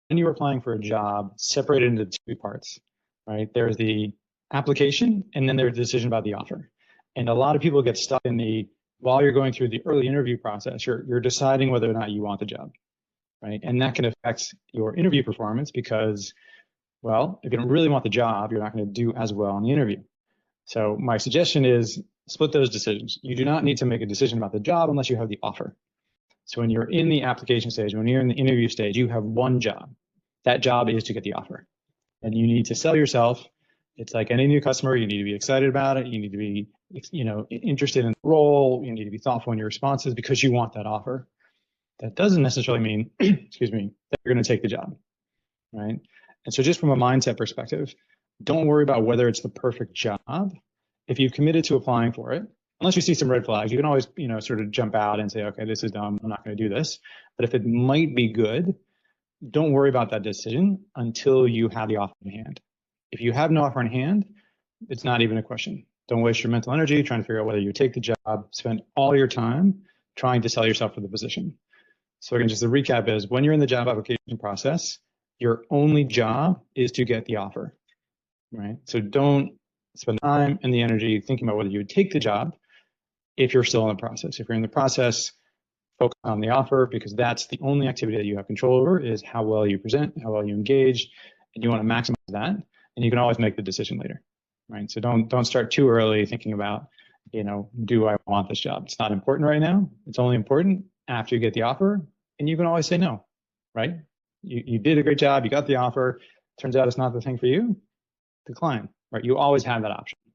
when you're applying for a job, separate it into two parts, right? There's the application, and then there's the decision about the offer. And a lot of people get stuck in while you're going through the early interview process, you're deciding whether or not you want the job, right? And that can affect your interview performance because, well, if you don't really want the job, you're not going to do as well in the interview. So my suggestion is split those decisions. You do not need to make a decision about the job unless you have the offer. So when you're in the application stage, when you're in the interview stage, you have one job. That job is to get the offer. And you need to sell yourself. It's like any new customer, you need to be excited about it. You need to be, interested in the role. You need to be thoughtful in your responses because you want that offer. That doesn't necessarily mean, excuse me, that you're going to take the job, right? And so just from a mindset perspective, don't worry about whether it's the perfect job. If you've committed to applying for it, unless you see some red flags, you can always, sort of jump out and say, okay, this is dumb. I'm not going to do this. But if it might be good, don't worry about that decision until you have the offer in hand. If you have no offer in hand, it's not even a question. Don't waste your mental energy trying to figure out whether you take the job. Spend all your time trying to sell yourself for the position. So again, just the recap is when you're in the job application process, your only job is to get the offer, right? So don't spend time and the energy thinking about whether you would take the job if you're still in the process. If you're in the process, focus on the offer because that's the only activity that you have control over is how well you present, how well you engage, and you want to maximize that. And you can always make the decision later, right? So don't start too early thinking about, do I want this job? It's not important right now. It's only important after you get the offer, and you can always say no, right? You did a great job, you got the offer, turns out it's not the thing for you, decline, right? You always have that option.